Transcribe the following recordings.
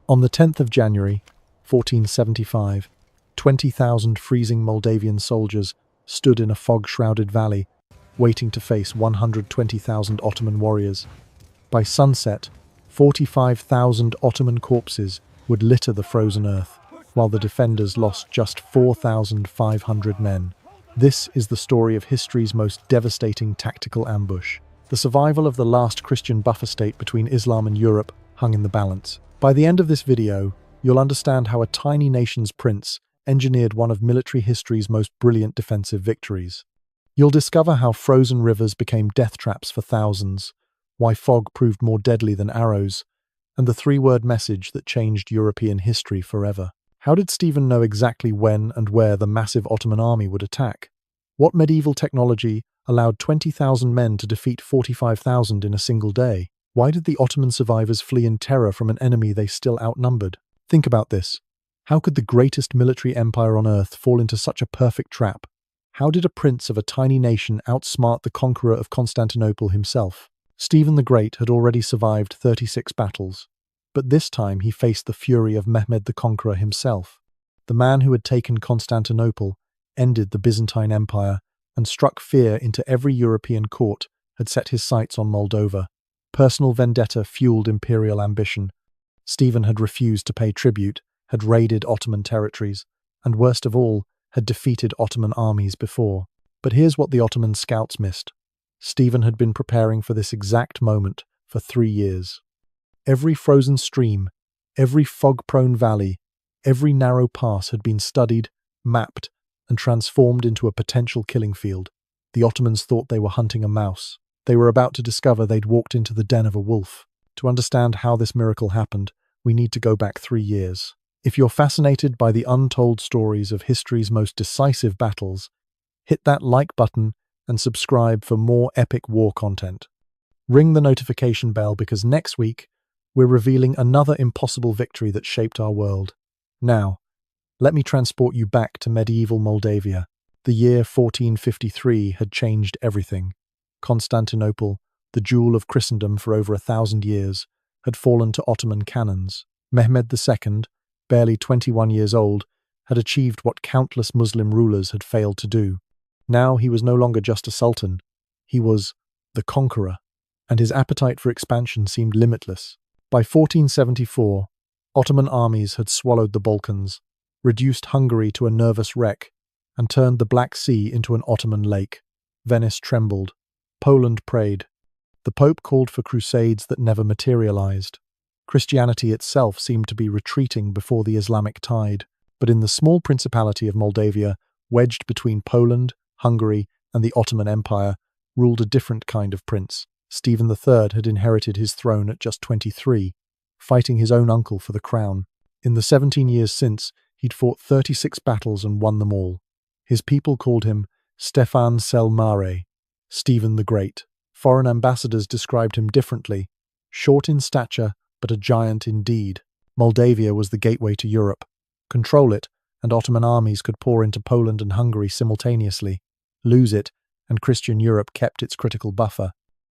On the 10th of January, 1475, 20,000 freezing Moldavian soldiers stood in a fog-shrouded valley, waiting to face 120,000 Ottoman warriors. By sunset, 45,000 Ottoman corpses would litter the frozen earth, while the defenders lost just 4,500 men. This is the story of history's most devastating tactical ambush. The survival of the last Christian buffer state between Islam and Europe hung in the balance. By the end of this video, you'll understand how a tiny nation's prince engineered one of military history's most brilliant defensive victories. You'll discover how frozen rivers became death traps for thousands, why fog proved more deadly than arrows, and the three-word message that changed European history forever. How did Stephen know exactly when and where the massive Ottoman army would attack? What medieval technology allowed 20,000 men to defeat 45,000 in a single day? Why did the Ottoman survivors flee in terror from an enemy they still outnumbered? Think about this. How could the greatest military empire on earth fall into such a perfect trap? How did a prince of a tiny nation outsmart the conqueror of Constantinople himself? Stephen the Great had already survived 36 battles, but this time he faced the fury of Mehmed the Conqueror himself. The man who had taken Constantinople, ended the Byzantine Empire, and struck fear into every European court, had set his sights on Moldova. Personal vendetta fueled imperial ambition. Stephen had refused to pay tribute, had raided Ottoman territories, and worst of all, had defeated Ottoman armies before. But here's what the Ottoman scouts missed. Stephen had been preparing for this exact moment for 3 years. Every frozen stream, every fog-prone valley, every narrow pass had been studied, mapped, and transformed into a potential killing field. The Ottomans thought they were hunting a mouse. They were about to discover they'd walked into the den of a wolf. To understand how this miracle happened, we need to go back 3 years. If you're fascinated by the untold stories of history's most decisive battles, hit that like button and subscribe for more epic war content. Ring the notification bell because next week, we're revealing another impossible victory that shaped our world. Now, let me transport you back to medieval Moldavia. The year 1453 had changed everything. Constantinople, the jewel of Christendom for over 1,000 years, had fallen to Ottoman cannons. Mehmed II, barely 21 years old, had achieved what countless Muslim rulers had failed to do. Now he was no longer just a sultan, he was the conqueror, and his appetite for expansion seemed limitless. By 1474, Ottoman armies had swallowed the Balkans, reduced Hungary to a nervous wreck, and turned the Black Sea into an Ottoman lake. Venice trembled. Poland prayed. The Pope called for crusades that never materialized. Christianity itself seemed to be retreating before the Islamic tide. But in the small principality of Moldavia, wedged between Poland, Hungary, and the Ottoman Empire, ruled a different kind of prince. Stephen III had inherited his throne at just 23, fighting his own uncle for the crown. In the 17 years since, he'd fought 36 battles and won them all. His people called him Stefan cel Mare, Stephen the Great. Foreign ambassadors described him differently, short in stature, but a giant indeed. Moldavia was the gateway to Europe. Control it, and Ottoman armies could pour into Poland and Hungary simultaneously. Lose it, and Christian Europe kept its critical buffer.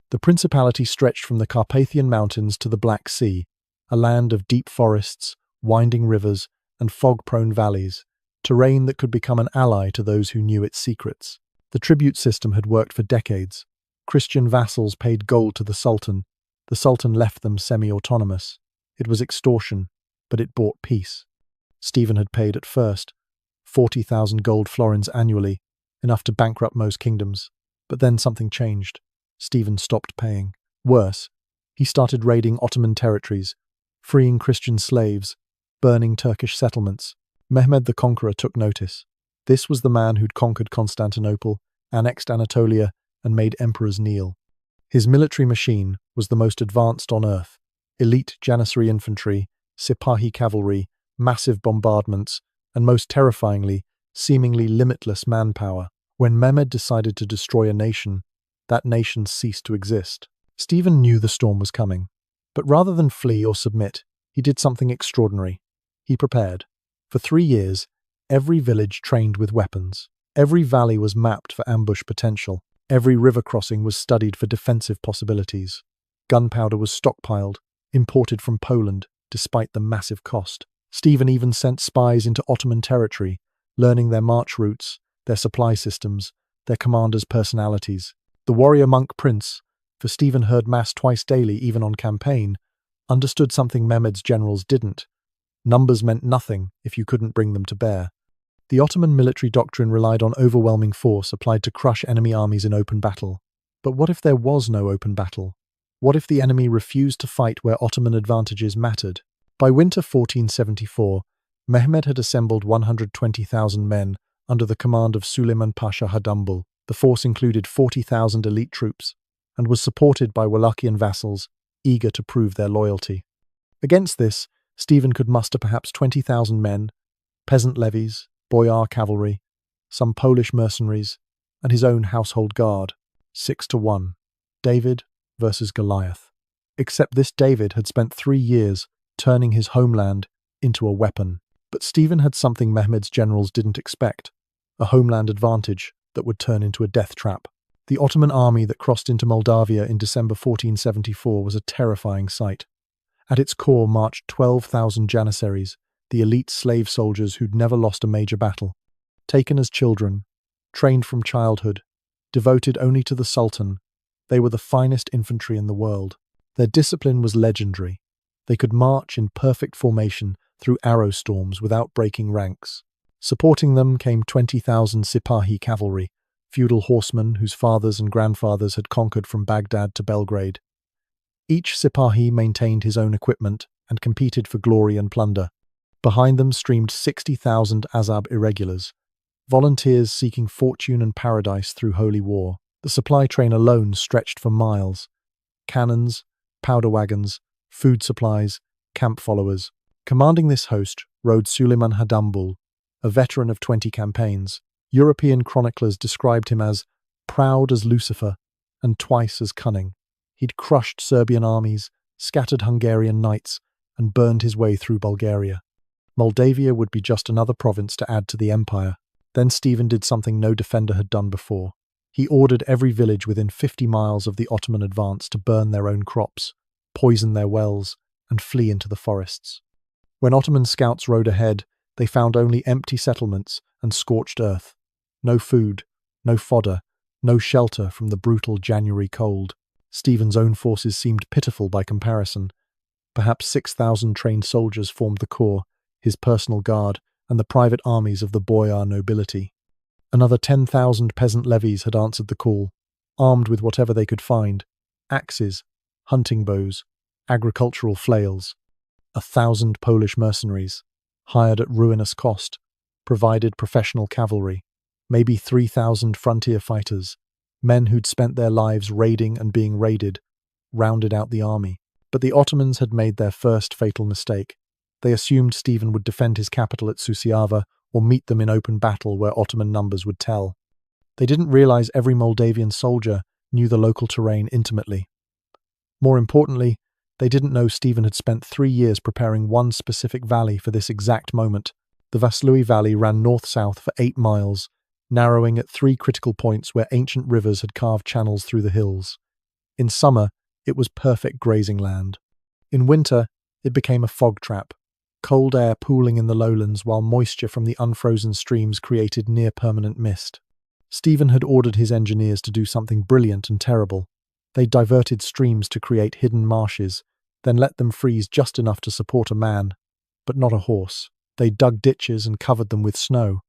The principality stretched from the Carpathian Mountains to the Black Sea, a land of deep forests, winding rivers, and fog-prone valleys, terrain that could become an ally to those who knew its secrets. The tribute system had worked for decades. Christian vassals paid gold to the Sultan. The Sultan left them semi-autonomous. It was extortion, but it bought peace. Stephen had paid at first 40,000 gold florins annually, enough to bankrupt most kingdoms. But then something changed. Stephen stopped paying. Worse, he started raiding Ottoman territories, freeing Christian slaves, burning Turkish settlements. Mehmed the Conqueror took notice. This was the man who'd conquered Constantinople, annexed Anatolia, and made emperors kneel. His military machine was the most advanced on earth. Elite Janissary infantry, Sipahi cavalry, massive bombardments, and most terrifyingly, seemingly limitless manpower. When Mehmed decided to destroy a nation, that nation ceased to exist. Stephen knew the storm was coming, but rather than flee or submit, he did something extraordinary. He prepared. For 3 years, every village trained with weapons. Every valley was mapped for ambush potential. Every river crossing was studied for defensive possibilities. Gunpowder was stockpiled, imported from Poland, despite the massive cost. Stephen even sent spies into Ottoman territory, learning their march routes, their supply systems, their commanders' personalities. The warrior monk prince, for Stephen heard mass twice daily even on campaign, understood something Mehmed's generals didn't. Numbers meant nothing if you couldn't bring them to bear. The Ottoman military doctrine relied on overwhelming force applied to crush enemy armies in open battle. But what if there was no open battle? What if the enemy refused to fight where Ottoman advantages mattered? By winter 1474, Mehmed had assembled 120,000 men under the command of Suleiman Pasha Hadambul. The force included 40,000 elite troops and was supported by Wallachian vassals eager to prove their loyalty. Against this, Stephen could muster perhaps 20,000 men, peasant levies, boyar cavalry, some Polish mercenaries, and his own household guard. 6-1. David versus Goliath. Except this David had spent 3 years turning his homeland into a weapon. But Stephen had something Mehmed's generals didn't expect, a homeland advantage that would turn into a death trap. The Ottoman army that crossed into Moldavia in December 1474 was a terrifying sight. At its core marched 12,000 janissaries, the elite slave soldiers who'd never lost a major battle. Taken as children, trained from childhood, devoted only to the Sultan, they were the finest infantry in the world. Their discipline was legendary. They could march in perfect formation through arrow storms without breaking ranks. Supporting them came 20,000 Sipahi cavalry, feudal horsemen whose fathers and grandfathers had conquered from Baghdad to Belgrade. Each Sipahi maintained his own equipment and competed for glory and plunder. Behind them streamed 60,000 Azab irregulars, volunteers seeking fortune and paradise through holy war. The supply train alone stretched for miles. Cannons, powder wagons, food supplies, camp followers. Commanding this host rode Suleiman Hadambul, a veteran of 20 campaigns. European chroniclers described him as proud as Lucifer and twice as cunning. He'd crushed Serbian armies, scattered Hungarian knights, and burned his way through Bulgaria. Moldavia would be just another province to add to the empire. Then Stephen did something no defender had done before. He ordered every village within 50 miles of the Ottoman advance to burn their own crops, poison their wells, and flee into the forests. When Ottoman scouts rode ahead, they found only empty settlements and scorched earth. No food, no fodder, no shelter from the brutal January cold. Stephen's own forces seemed pitiful by comparison. Perhaps 6,000 trained soldiers formed the core, his personal guard, and the private armies of the boyar nobility. Another 10,000 peasant levies had answered the call, armed with whatever they could find: axes, hunting bows, agricultural flails. 1,000 Polish mercenaries, hired at ruinous cost, provided professional cavalry. Maybe 3,000 frontier fighters, men who'd spent their lives raiding and being raided, rounded out the army. But the Ottomans had made their first fatal mistake. They assumed Stephen would defend his capital at Suceava or meet them in open battle where Ottoman numbers would tell. They didn't realize every Moldavian soldier knew the local terrain intimately. More importantly, they didn't know Stephen had spent 3 years preparing one specific valley for this exact moment. The Vaslui Valley ran north-south for 8 miles, narrowing at 3 critical points where ancient rivers had carved channels through the hills. In summer, it was perfect grazing land. In winter, it became a fog trap, cold air pooling in the lowlands while moisture from the unfrozen streams created near-permanent mist. Stephen had ordered his engineers to do something brilliant and terrible. They diverted streams to create hidden marshes, then let them freeze just enough to support a man, but not a horse. They dug ditches and covered them with snow.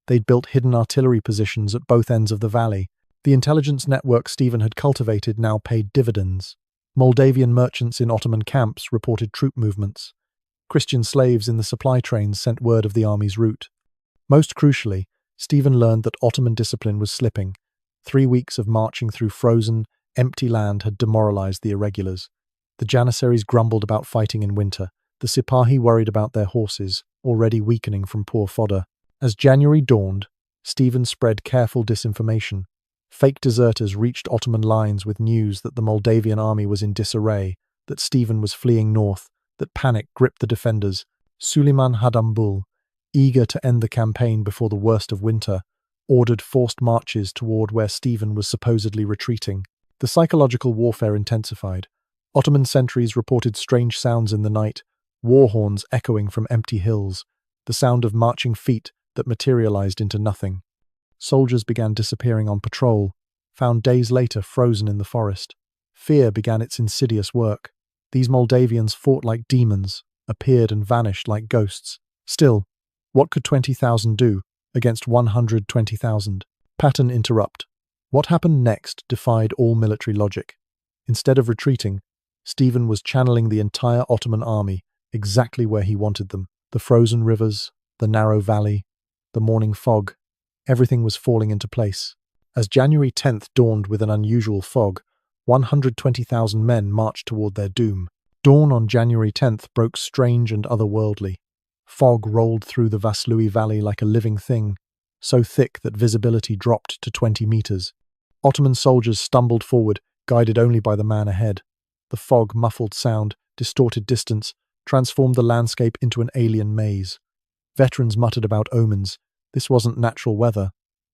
They'd built hidden artillery positions at both ends of the valley. The intelligence network Stephen had cultivated now paid dividends. Moldavian merchants in Ottoman camps reported troop movements. Christian slaves in the supply trains sent word of the army's route. Most crucially, Stephen learned that Ottoman discipline was slipping. 3 weeks of marching through frozen, empty land had demoralized the irregulars. The janissaries grumbled about fighting in winter. The Sipahi worried about their horses, already weakening from poor fodder. As January dawned, Stephen spread careful disinformation. Fake deserters reached Ottoman lines with news that the Moldavian army was in disarray, that Stephen was fleeing north, that panic gripped the defenders. Suleiman Hadambul, eager to end the campaign before the worst of winter, ordered forced marches toward where Stephen was supposedly retreating. The psychological warfare intensified. Ottoman sentries reported strange sounds in the night, war horns echoing from empty hills, the sound of marching feet that materialized into nothing. Soldiers began disappearing on patrol, found days later frozen in the forest. Fear began its insidious work. These Moldavians fought like demons, appeared and vanished like ghosts. Still, what could 20,000 do against 120,000? Pattern interrupt. What happened next defied all military logic. Instead of retreating, Stephen was channeling the entire Ottoman army exactly where he wanted them. The frozen rivers, the narrow valley, the morning fog, everything was falling into place. As January 10th dawned with an unusual fog, 120,000 men marched toward their doom. Dawn on January 10th broke strange and otherworldly. Fog rolled through the Vaslui Valley like a living thing, so thick that visibility dropped to 20 meters. Ottoman soldiers stumbled forward, guided only by the man ahead. The fog muffled sound, distorted distance, transformed the landscape into an alien maze. Veterans muttered about omens. This wasn't natural weather.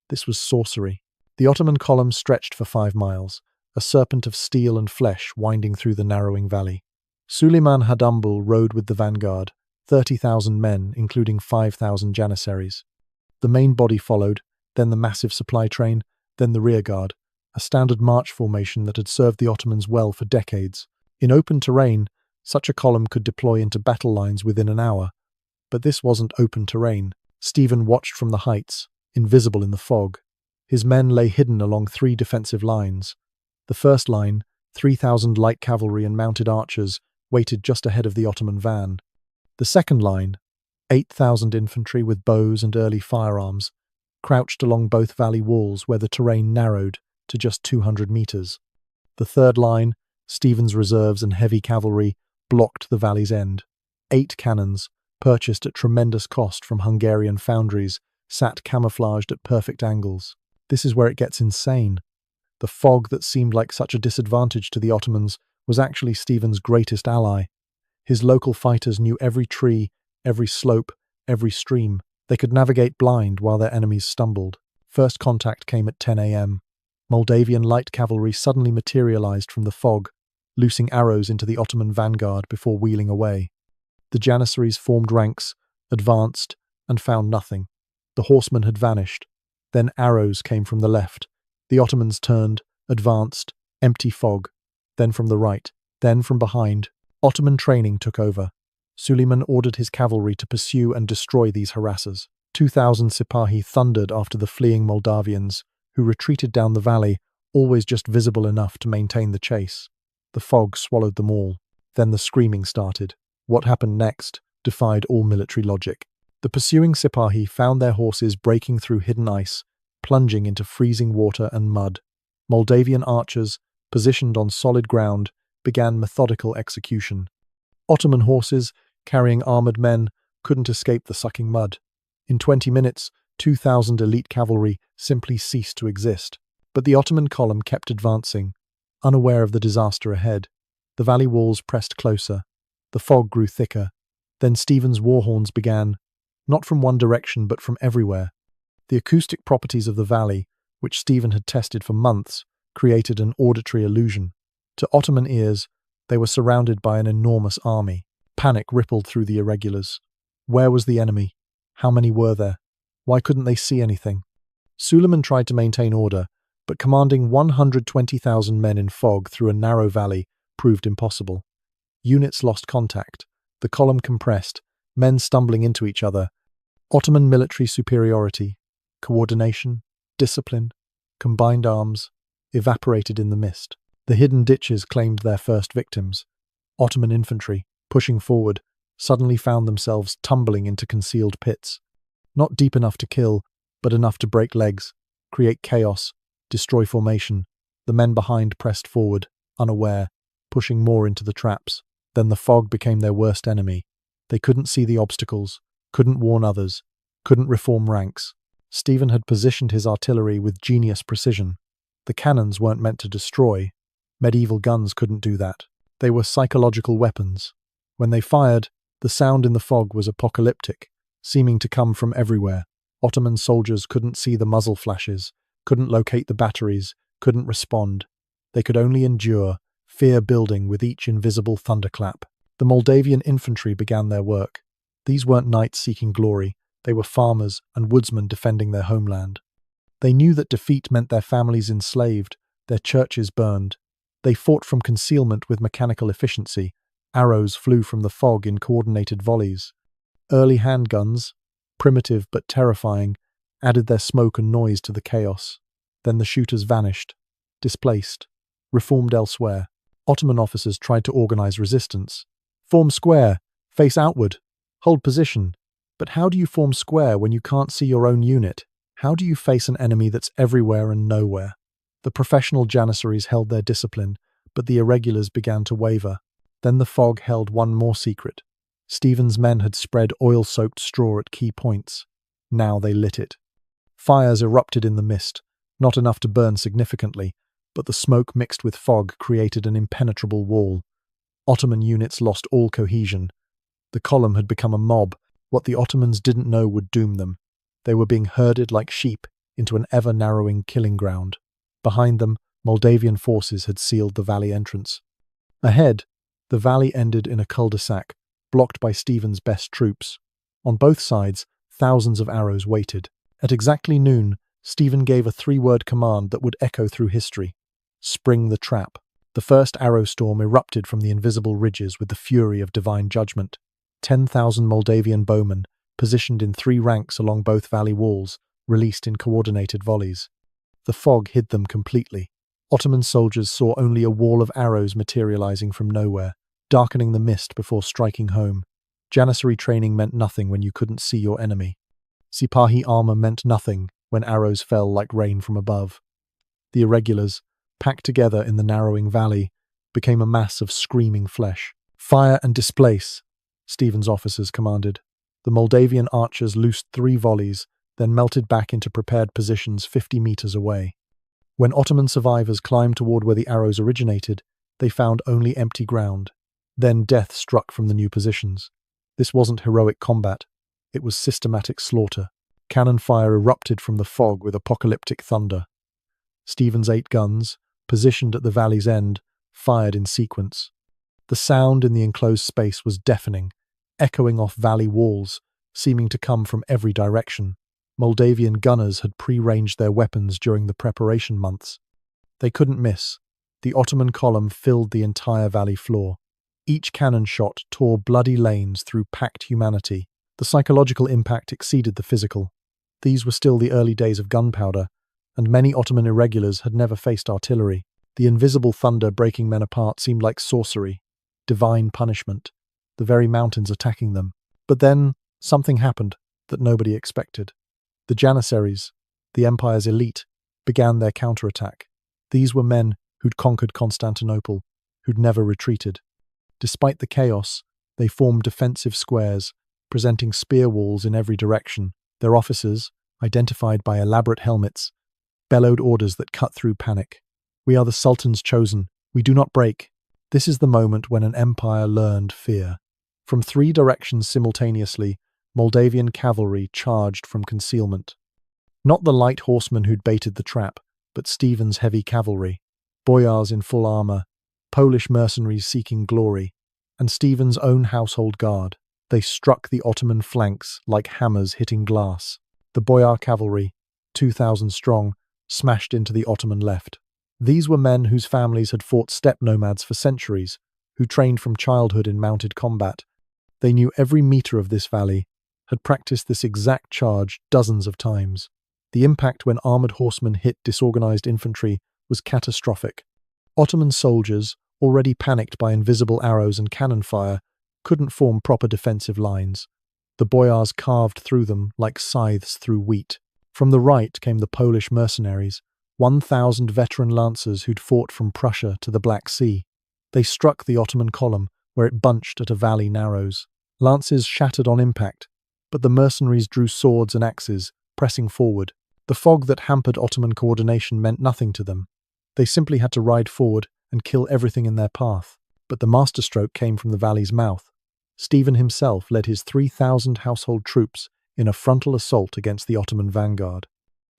This was sorcery. The Ottoman column stretched for 5 miles, a serpent of steel and flesh winding through the narrowing valley. Suleiman Hadambul rode with the vanguard, 30,000 men, including 5,000 janissaries. The main body followed, then the massive supply train, then the rearguard, a standard march formation that had served the Ottomans well for decades. In open terrain, such a column could deploy into battle lines within an hour. But this wasn't open terrain. Stephen watched from the heights, invisible in the fog. His men lay hidden along 3 defensive lines. The first line, 3,000 light cavalry and mounted archers, waited just ahead of the Ottoman van. The second line, 8,000 infantry with bows and early firearms, crouched along both valley walls where the terrain narrowed to just 200 meters. The third line, Stephen's reserves and heavy cavalry, blocked the valley's end. 8 cannons, purchased at tremendous cost from Hungarian foundries, sat camouflaged at perfect angles. This is where it gets insane. The fog that seemed like such a disadvantage to the Ottomans was actually Stephen's greatest ally. His local fighters knew every tree, every slope, every stream. They could navigate blind while their enemies stumbled. First contact came at 10 a.m. Moldavian light cavalry suddenly materialized from the fog, loosing arrows into the Ottoman vanguard before wheeling away. The janissaries formed ranks, advanced, and found nothing. The horsemen had vanished. Then arrows came from the left. The Ottomans turned, advanced, empty fog. Then from the right, then from behind. Ottoman training took over. Suleiman ordered his cavalry to pursue and destroy these harassers. 2,000 Sipahi thundered after the fleeing Moldavians, who retreated down the valley, always just visible enough to maintain the chase. The fog swallowed them all. Then the screaming started. What happened next defied all military logic. The pursuing Sipahi found their horses breaking through hidden ice, plunging into freezing water and mud. Moldavian archers, positioned on solid ground, began methodical execution. Ottoman horses, carrying armored men, couldn't escape the sucking mud. In 20 minutes, 2,000 elite cavalry simply ceased to exist. But the Ottoman column kept advancing, unaware of the disaster ahead. The valley walls pressed closer. The fog grew thicker. Then Stephen's war horns began, not from one direction but from everywhere. The acoustic properties of the valley, which Stephen had tested for months, created an auditory illusion. To Ottoman ears, they were surrounded by an enormous army. Panic rippled through the irregulars. Where was the enemy? How many were there? Why couldn't they see anything? Suleiman tried to maintain order, but commanding 120,000 men in fog through a narrow valley proved impossible. Units lost contact. The column compressed, men stumbling into each other. Ottoman military superiority, coordination, discipline, combined arms, evaporated in the mist. The hidden ditches claimed their first victims. Ottoman infantry, pushing forward, suddenly found themselves tumbling into concealed pits. Not deep enough to kill, but enough to break legs, create chaos, destroy formation. The men behind pressed forward, unaware, pushing more into the traps. Then the fog became their worst enemy. They couldn't see the obstacles, couldn't warn others, couldn't reform ranks. Stephen had positioned his artillery with genius precision. The cannons weren't meant to destroy. Medieval guns couldn't do that. They were psychological weapons. When they fired, the sound in the fog was apocalyptic, seeming to come from everywhere. Ottoman soldiers couldn't see the muzzle flashes, couldn't locate the batteries, couldn't respond. They could only endure, fear building with each invisible thunderclap. The Moldavian infantry began their work. These weren't knights seeking glory, they were farmers and woodsmen defending their homeland. They knew that defeat meant their families enslaved, their churches burned. They fought from concealment with mechanical efficiency. Arrows flew from the fog in coordinated volleys. Early handguns, primitive but terrifying, added their smoke and noise to the chaos. Then the shooters vanished, displaced, reformed elsewhere. Ottoman officers tried to organize resistance. Form square, face outward, hold position. But how do you form square when you can't see your own unit? How do you face an enemy that's everywhere and nowhere? The professional janissaries held their discipline, but the irregulars began to waver. Then the fog held one more secret. Stephen's men had spread oil-soaked straw at key points. Now they lit it. Fires erupted in the mist, not enough to burn significantly, but the smoke mixed with fog created an impenetrable wall. Ottoman units lost all cohesion. The column had become a mob. What the Ottomans didn't know would doom them. They were being herded like sheep into an ever-narrowing killing ground. Behind them, Moldavian forces had sealed the valley entrance. Ahead, the valley ended in a cul-de-sac, blocked by Stephen's best troops. On both sides, thousands of arrows waited. At exactly noon, Stephen gave a three-word command that would echo through history. Spring the trap. The first arrow storm erupted from the invisible ridges with the fury of divine judgment. 10,000 Moldavian bowmen, positioned in 3 ranks along both valley walls, released in coordinated volleys. The fog hid them completely. Ottoman soldiers saw only a wall of arrows materializing from nowhere, darkening the mist before striking home. Janissary training meant nothing when you couldn't see your enemy. Sipahi armor meant nothing when arrows fell like rain from above. The irregulars, packed together in the narrowing valley, became a mass of screaming flesh. Fire and displace, Stephen's officers commanded. The Moldavian archers loosed 3 volleys, then melted back into prepared positions 50 meters away. When Ottoman survivors climbed toward where the arrows originated, they found only empty ground. Then death struck from the new positions. This wasn't heroic combat. It was systematic slaughter. Cannon fire erupted from the fog with apocalyptic thunder. Stephen's 8 guns, positioned at the valley's end, fired in sequence. The sound in the enclosed space was deafening, echoing off valley walls, seeming to come from every direction. Moldavian gunners had pre-ranged their weapons during the preparation months. They couldn't miss. The Ottoman column filled the entire valley floor. Each cannon shot tore bloody lanes through packed humanity. The psychological impact exceeded the physical. These were still the early days of gunpowder, and many Ottoman irregulars had never faced artillery. The invisible thunder breaking men apart seemed like sorcery, divine punishment, the very mountains attacking them. But then, something happened that nobody expected. The Janissaries, the empire's elite, began their counterattack. These were men who'd conquered Constantinople, who'd never retreated. Despite the chaos, they formed defensive squares, presenting spear walls in every direction. Their officers, identified by elaborate helmets, bellowed orders that cut through panic. "We are the Sultan's chosen. We do not break." This is the moment when an empire learned fear. From 3 directions simultaneously, Moldavian cavalry charged from concealment. Not the light horsemen who'd baited the trap, but Stephen's heavy cavalry, boyars in full armor, Polish mercenaries seeking glory, and Stephen's own household guard. They struck the Ottoman flanks like hammers hitting glass. The boyar cavalry, 2,000 strong, smashed into the Ottoman left. These were men whose families had fought steppe nomads for centuries, who trained from childhood in mounted combat. They knew every meter of this valley, had practiced this exact charge dozens of times. The impact when armored horsemen hit disorganized infantry was catastrophic. Ottoman soldiers, already panicked by invisible arrows and cannon fire, couldn't form proper defensive lines. The boyars carved through them like scythes through wheat. From the right came the Polish mercenaries, 1,000 veteran lancers who'd fought from Prussia to the Black Sea. They struck the Ottoman column, where it bunched at a valley narrows. Lances shattered on impact, but the mercenaries drew swords and axes, pressing forward. The fog that hampered Ottoman coordination meant nothing to them. They simply had to ride forward and kill everything in their path. But the masterstroke came from the valley's mouth. Stephen himself led his 3,000 household troops in a frontal assault against the Ottoman vanguard.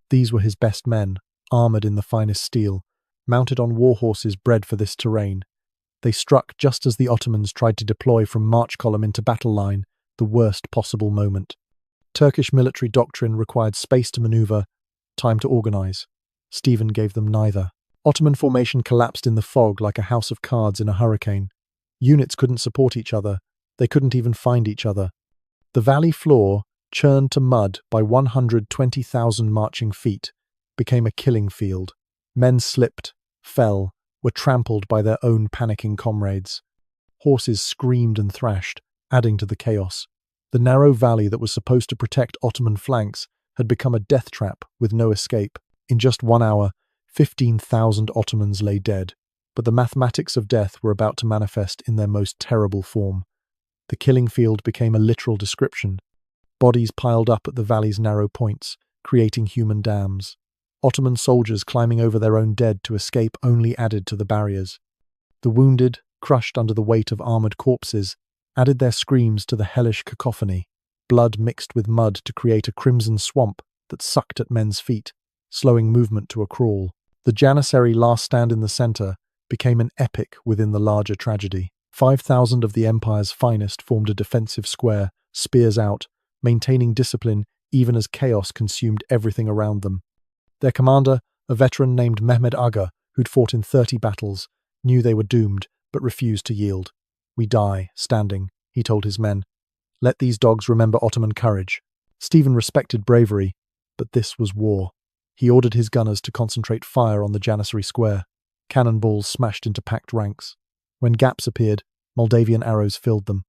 These were his best men, armored in the finest steel, mounted on war horses bred for this terrain. They struck just as the Ottomans tried to deploy from march column into battle line, the worst possible moment. Turkish military doctrine required space to maneuver, time to organize. Stephen gave them neither. Ottoman formation collapsed in the fog like a house of cards in a hurricane. Units couldn't support each other. They couldn't even find each other. The valley floor, churned to mud by 120,000 marching feet, became a killing field. Men slipped, fell, were trampled by their own panicking comrades. Horses screamed and thrashed, adding to the chaos. The narrow valley that was supposed to protect Ottoman flanks had become a death trap with no escape. In just 1 hour, 15,000 Ottomans lay dead, but the mathematics of death were about to manifest in their most terrible form. The killing field became a literal description. Bodies piled up at the valley's narrow points, creating human dams. Ottoman soldiers climbing over their own dead to escape only added to the barriers. The wounded, crushed under the weight of armoured corpses, added their screams to the hellish cacophony. Blood mixed with mud to create a crimson swamp that sucked at men's feet, slowing movement to a crawl. The Janissary last stand in the centre became an epic within the larger tragedy. 5,000 of the empire's finest formed a defensive square, spears out, maintaining discipline even as chaos consumed everything around them. Their commander, a veteran named Mehmed Aga, who'd fought in 30 battles, knew they were doomed, but refused to yield. "We die, standing," he told his men. "Let these dogs remember Ottoman courage." Stephen respected bravery, but this was war. He ordered his gunners to concentrate fire on the Janissary square. Cannonballs smashed into packed ranks. When gaps appeared, Moldavian arrows filled them.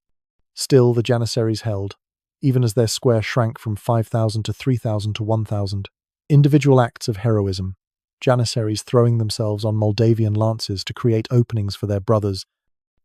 Still, the Janissaries held, even as their square shrank from 5,000 to 3,000 to 1,000. Individual acts of heroism, Janissaries throwing themselves on Moldavian lances to create openings for their brothers.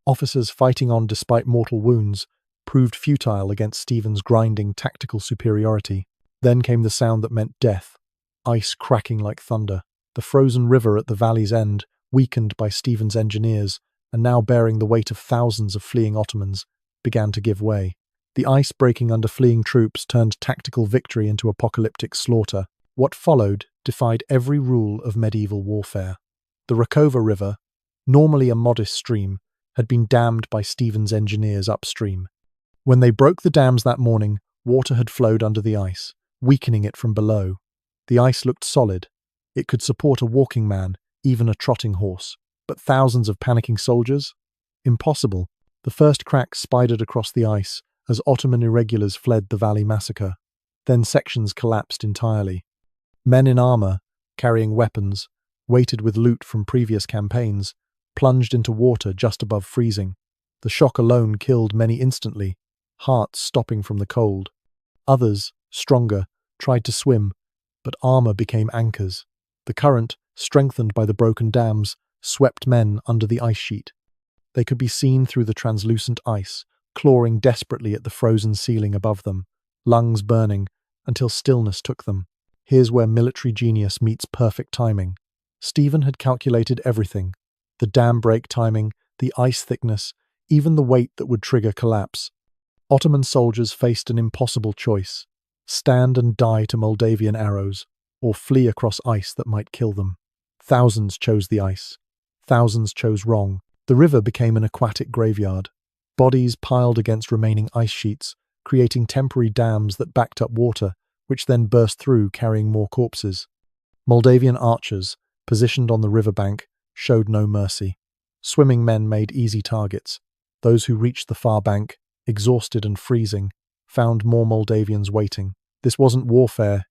Officers fighting on despite mortal wounds proved futile against Stephen's grinding tactical superiority. Then came the sound that meant death, ice cracking like thunder. The frozen river at the valley's end, weakened by Stephen's engineers, and now bearing the weight of thousands of fleeing Ottomans, began to give way. The ice breaking under fleeing troops turned tactical victory into apocalyptic slaughter. What followed defied every rule of medieval warfare. The Rakova River, normally a modest stream, had been dammed by Stephen's engineers upstream. When they broke the dams that morning, water had flowed under the ice, weakening it from below. The ice looked solid. It could support a walking man, even a trotting horse. But thousands of panicking soldiers? Impossible. The first cracks spidered across the ice as Ottoman irregulars fled the Valley massacre. Then sections collapsed entirely. Men in armour, carrying weapons, weighted with loot from previous campaigns, plunged into water just above freezing. The shock alone killed many instantly, hearts stopping from the cold. Others, stronger, tried to swim, but armour became anchors. The current, strengthened by the broken dams, swept men under the ice sheet. They could be seen through the translucent ice, clawing desperately at the frozen ceiling above them, lungs burning, until stillness took them. Here's where military genius meets perfect timing. Stephen had calculated everything: the dam break timing, the ice thickness, even the weight that would trigger collapse. Ottoman soldiers faced an impossible choice: stand and die to Moldavian arrows, or flee across ice that might kill them. Thousands chose the ice. Thousands chose wrong. The river became an aquatic graveyard. Bodies piled against remaining ice sheets, creating temporary dams that backed up water, which then burst through carrying more corpses. Moldavian archers, positioned on the riverbank, showed no mercy. Swimming men made easy targets. Those who reached the far bank, exhausted and freezing, found more Moldavians waiting. This wasn't warfare,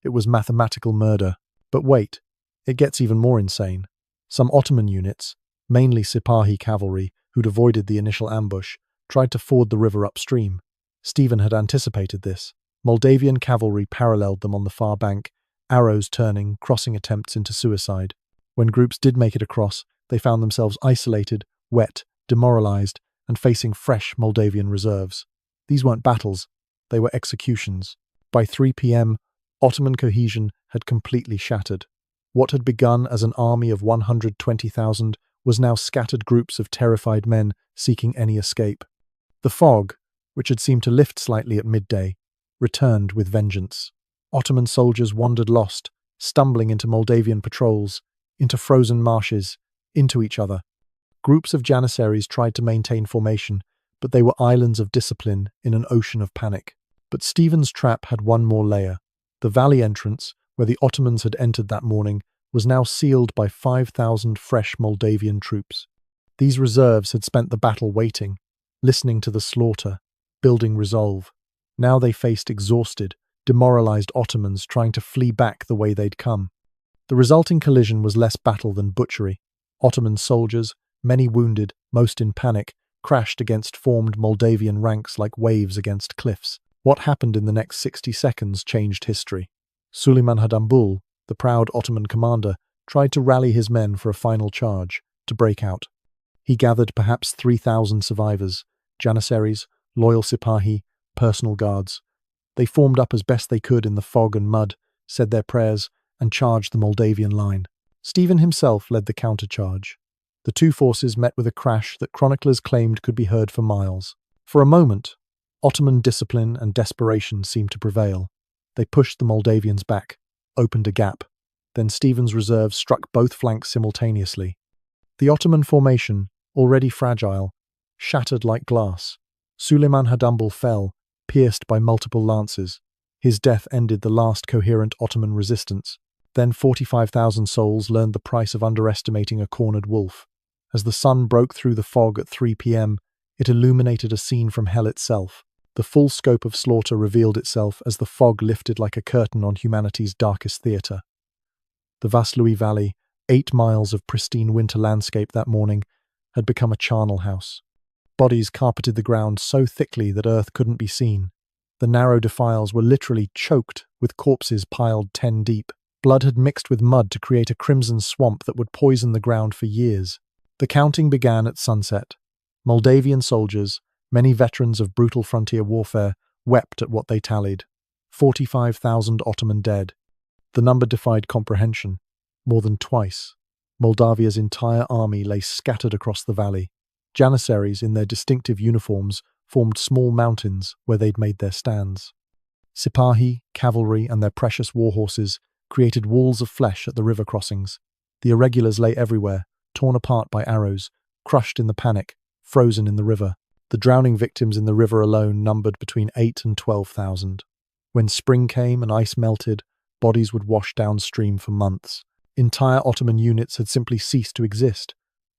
it was mathematical murder. But wait, it gets even more insane. Some Ottoman units, mainly Sipahi cavalry, who'd avoided the initial ambush, tried to ford the river upstream. Stephen had anticipated this. Moldavian cavalry paralleled them on the far bank, arrows turning, crossing attempts into suicide. When groups did make it across, they found themselves isolated, wet, demoralized, and facing fresh Moldavian reserves. These weren't battles, they were executions. By 3 p.m., Ottoman cohesion had completely shattered. What had begun as an army of 120,000 was now scattered groups of terrified men seeking any escape. The fog, which had seemed to lift slightly at midday, returned with vengeance. Ottoman soldiers wandered lost, stumbling into Moldavian patrols, into frozen marshes, into each other. Groups of janissaries tried to maintain formation, but they were islands of discipline in an ocean of panic. But Stephen's trap had one more layer. The valley entrance, where the Ottomans had entered that morning, was now sealed by 5,000 fresh Moldavian troops. These reserves had spent the battle waiting, listening to the slaughter, building resolve. Now they faced exhausted, demoralized Ottomans trying to flee back the way they'd come. The resulting collision was less battle than butchery. Ottoman soldiers, many wounded, most in panic, crashed against formed Moldavian ranks like waves against cliffs. What happened in the next 60 seconds changed history. Suleiman Hadambul, the proud Ottoman commander, tried to rally his men for a final charge, to break out. He gathered perhaps 3,000 survivors, janissaries, loyal sipahi, personal guards. They formed up as best they could in the fog and mud, said their prayers, and charged the Moldavian line. Stephen himself led the countercharge. The two forces met with a crash that chroniclers claimed could be heard for miles. For a moment, Ottoman discipline and desperation seemed to prevail. They pushed the Moldavians back, opened a gap. Then Stephen's reserves struck both flanks simultaneously. The Ottoman formation, already fragile, shattered like glass. Suleiman Hadambul fell, pierced by multiple lances. His death ended the last coherent Ottoman resistance. Then 45,000 souls learned the price of underestimating a cornered wolf. As the sun broke through the fog at 3 p.m., it illuminated a scene from hell itself. The full scope of slaughter revealed itself as the fog lifted like a curtain on humanity's darkest theatre. The Vaslui Valley, 8 miles of pristine winter landscape that morning, had become a charnel house. Bodies carpeted the ground so thickly that earth couldn't be seen. The narrow defiles were literally choked with corpses piled 10 deep. Blood had mixed with mud to create a crimson swamp that would poison the ground for years. The counting began at sunset. Moldavian soldiers, many veterans of brutal frontier warfare, wept at what they tallied. 45,000 Ottoman dead. The number defied comprehension. More than twice. Moldavia's entire army lay scattered across the valley. Janissaries in their distinctive uniforms formed small mountains where they'd made their stands. Sipahi, cavalry, and their precious war horses created walls of flesh at the river crossings. The irregulars lay everywhere, torn apart by arrows, crushed in the panic, frozen in the river. The drowning victims in the river alone numbered between 8,000 and 12,000. When spring came and ice melted, bodies would wash downstream for months. Entire Ottoman units had simply ceased to exist.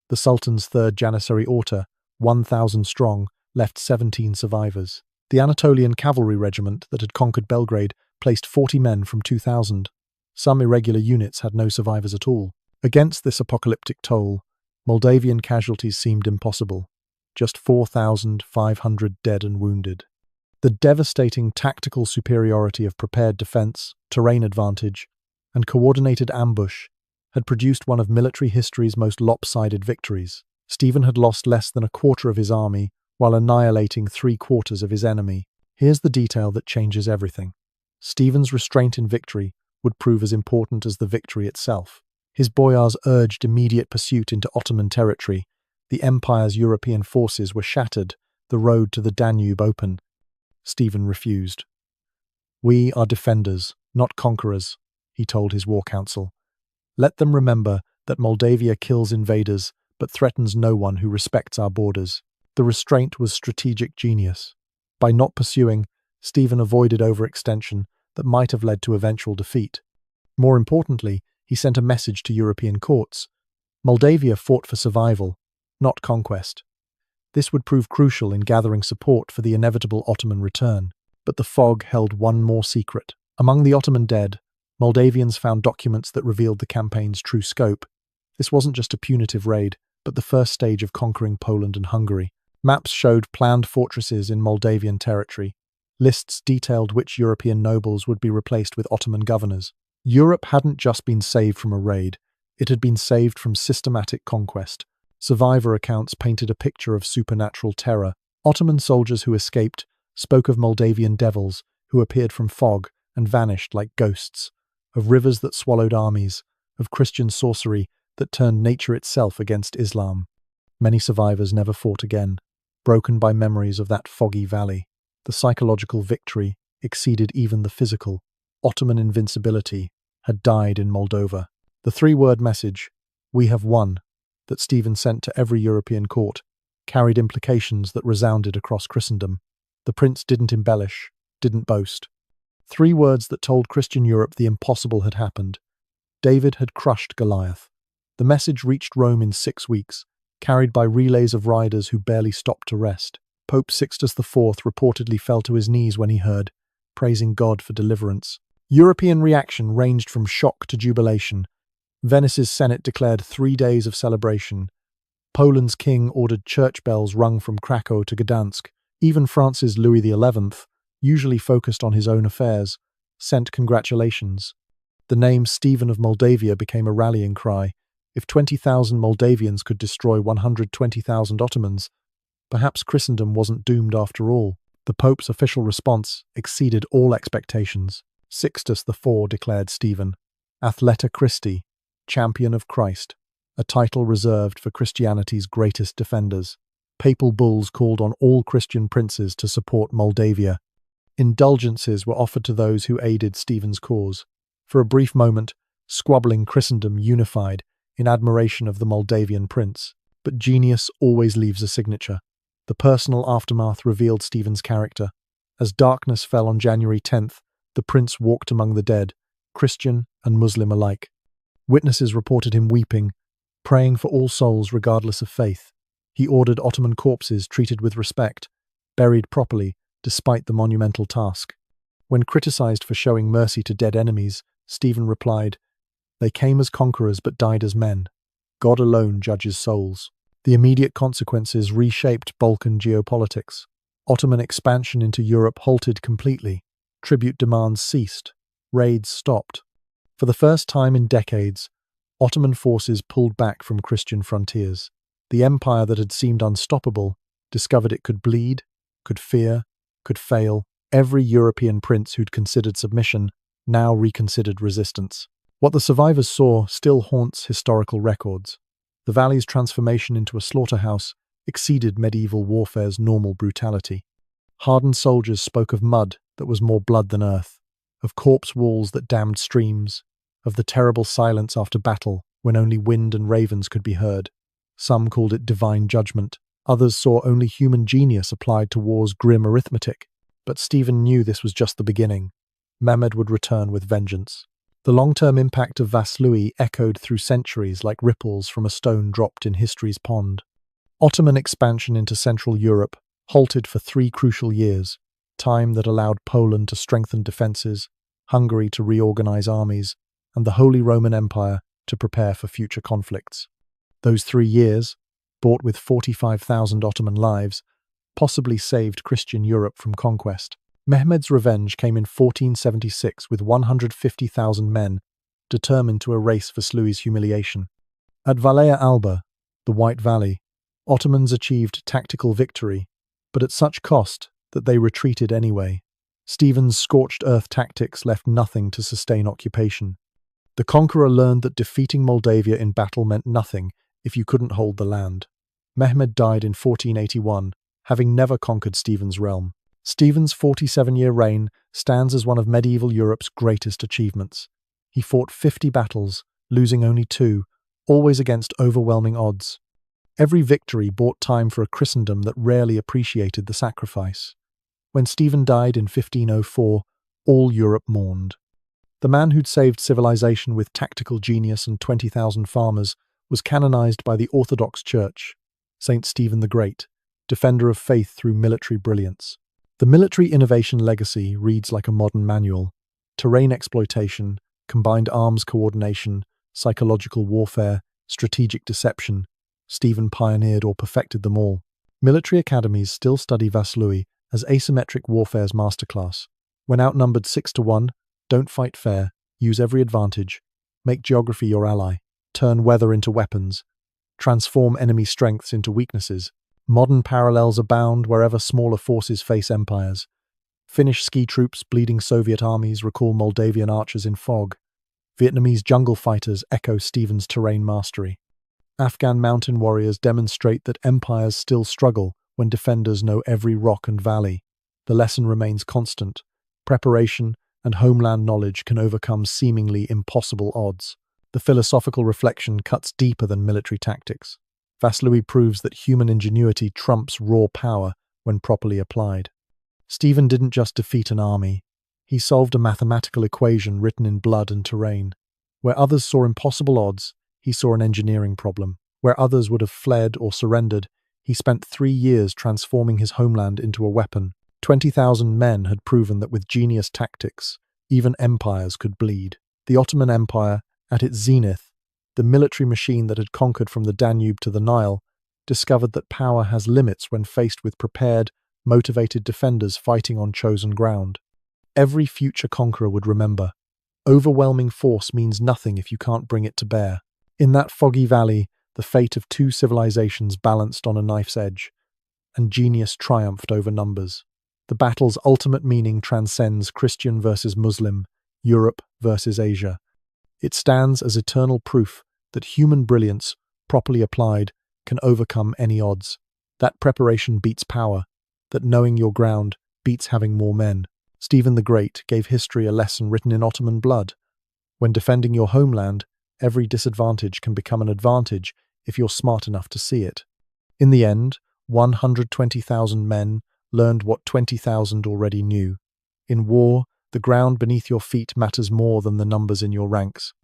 The Sultan's third Janissary Orta, 1,000 strong, left 17 survivors. The Anatolian cavalry regiment that had conquered Belgrade placed 40 men from 2,000. Some irregular units had no survivors at all. Against this apocalyptic toll, Moldavian casualties seemed impossible. Just 4,500 dead and wounded. The devastating tactical superiority of prepared defense, terrain advantage, and coordinated ambush had produced one of military history's most lopsided victories. Stephen had lost less than a quarter of his army while annihilating 3/4 of his enemy. Here's the detail that changes everything. Stephen's restraint in victory would prove as important as the victory itself. His boyars urged immediate pursuit into Ottoman territory. The empire's European forces were shattered, the road to the Danube open. Stephen refused. "We are defenders, not conquerors," he told his war council. "Let them remember that Moldavia kills invaders, but threatens no one who respects our borders." The restraint was strategic genius. By not pursuing, Stephen avoided overextension that might have led to eventual defeat. More importantly, he sent a message to European courts. Moldavia fought for survival, not conquest. This would prove crucial in gathering support for the inevitable Ottoman return. But the fog held one more secret. Among the Ottoman dead, Moldavians found documents that revealed the campaign's true scope. This wasn't just a punitive raid, but the first stage of conquering Poland and Hungary. Maps showed planned fortresses in Moldavian territory. Lists detailed which European nobles would be replaced with Ottoman governors. Europe hadn't just been saved from a raid, it had been saved from systematic conquest. Survivor accounts painted a picture of supernatural terror. Ottoman soldiers who escaped spoke of Moldavian devils who appeared from fog and vanished like ghosts, of rivers that swallowed armies, of Christian sorcery that turned nature itself against Islam. Many survivors never fought again, broken by memories of that foggy valley. The psychological victory exceeded even the physical. Ottoman invincibility had died in Moldova. The 3-word message, "We have won," that Stephen sent to every European court carried implications that resounded across Christendom. The prince didn't embellish, didn't boast. 3 words that told Christian Europe the impossible had happened. David had crushed Goliath. The message reached Rome in 6 weeks, carried by relays of riders who barely stopped to rest. Pope Sixtus IV reportedly fell to his knees when he heard, praising God for deliverance. European reaction ranged from shock to jubilation. Venice's Senate declared 3 days of celebration. Poland's king ordered church bells rung from Krakow to Gdansk. Even France's Louis XI, usually focused on his own affairs, sent congratulations. The name Stephen of Moldavia became a rallying cry. If 20,000 Moldavians could destroy 120,000 Ottomans, perhaps Christendom wasn't doomed after all. The Pope's official response exceeded all expectations. Sixtus IV declared Stephen Athleta Christi, champion of Christ, a title reserved for Christianity's greatest defenders. Papal bulls called on all Christian princes to support Moldavia. Indulgences were offered to those who aided Stephen's cause. For a brief moment, squabbling Christendom unified in admiration of the Moldavian prince. But genius always leaves a signature. The personal aftermath revealed Stephen's character. As darkness fell on January 10th, the prince walked among the dead, Christian and Muslim alike. Witnesses reported him weeping, praying for all souls regardless of faith. He ordered Ottoman corpses treated with respect, buried properly despite the monumental task. When criticized for showing mercy to dead enemies, Stephen replied, "They came as conquerors but died as men. God alone judges souls." The immediate consequences reshaped Balkan geopolitics. Ottoman expansion into Europe halted completely. Tribute demands ceased. Raids stopped. For the first time in decades, Ottoman forces pulled back from Christian frontiers. The empire that had seemed unstoppable discovered it could bleed, could fear, could fail. Every European prince who'd considered submission now reconsidered resistance. What the survivors saw still haunts historical records. The valley's transformation into a slaughterhouse exceeded medieval warfare's normal brutality. Hardened soldiers spoke of mud that was more blood than earth, of corpse walls that dammed streams, of the terrible silence after battle when only wind and ravens could be heard. Some called it divine judgment. Others saw only human genius applied to war's grim arithmetic. But Stephen knew this was just the beginning. Mehmed would return with vengeance. The long-term impact of Vaslui echoed through centuries like ripples from a stone dropped in history's pond. Ottoman expansion into Central Europe halted for 3 crucial years, time that allowed Poland to strengthen defences, Hungary to reorganize armies, and the Holy Roman Empire to prepare for future conflicts. Those 3 years, bought with 45,000 Ottoman lives, possibly saved Christian Europe from conquest. Mehmed's revenge came in 1476 with 150,000 men, determined to erase Vaslui's humiliation. At Valea Alba, the White Valley, Ottomans achieved tactical victory, but at such cost that they retreated anyway. Stephen's scorched earth tactics left nothing to sustain occupation. The conqueror learned that defeating Moldavia in battle meant nothing if you couldn't hold the land. Mehmed died in 1481, having never conquered Stephen's realm. Stephen's 47-year reign stands as one of medieval Europe's greatest achievements. He fought 50 battles, losing only 2, always against overwhelming odds. Every victory bought time for a Christendom that rarely appreciated the sacrifice. When Stephen died in 1504, all Europe mourned. The man who'd saved civilization with tactical genius and 20,000 farmers was canonized by the Orthodox Church, Saint Stephen the Great, defender of faith through military brilliance. The military innovation legacy reads like a modern manual. Terrain exploitation, combined arms coordination, psychological warfare, strategic deception. Stephen pioneered or perfected them all. Military academies still study Vaslui as asymmetric warfare's masterclass. When outnumbered 6-1, don't fight fair, use every advantage, make geography your ally, turn weather into weapons, transform enemy strengths into weaknesses. Modern parallels abound wherever smaller forces face empires. Finnish ski troops bleeding Soviet armies recall Moldavian archers in fog. Vietnamese jungle fighters echo Stephen's terrain mastery. Afghan mountain warriors demonstrate that empires still struggle when defenders know every rock and valley. The lesson remains constant. Preparation and homeland knowledge can overcome seemingly impossible odds. The philosophical reflection cuts deeper than military tactics. Vaslui proves that human ingenuity trumps raw power when properly applied. Stephen didn't just defeat an army. He solved a mathematical equation written in blood and terrain. Where others saw impossible odds, he saw an engineering problem. Where others would have fled or surrendered, he spent 3 years transforming his homeland into a weapon. 20,000 men had proven that with genius tactics, even empires could bleed. The Ottoman Empire, at its zenith, the military machine that had conquered from the Danube to the Nile, discovered that power has limits when faced with prepared, motivated defenders fighting on chosen ground. Every future conqueror would remember, overwhelming force means nothing if you can't bring it to bear. In that foggy valley, the fate of 2 civilizations balanced on a knife's edge, and genius triumphed over numbers. The battle's ultimate meaning transcends Christian versus Muslim, Europe versus Asia. It stands as eternal proof that human brilliance, properly applied, can overcome any odds. That preparation beats power, that knowing your ground beats having more men. Stephen the Great gave history a lesson written in Ottoman blood. When defending your homeland, every disadvantage can become an advantage if you're smart enough to see it. In the end, 120,000 men learned what 20,000 already knew. In war, the ground beneath your feet matters more than the numbers in your ranks.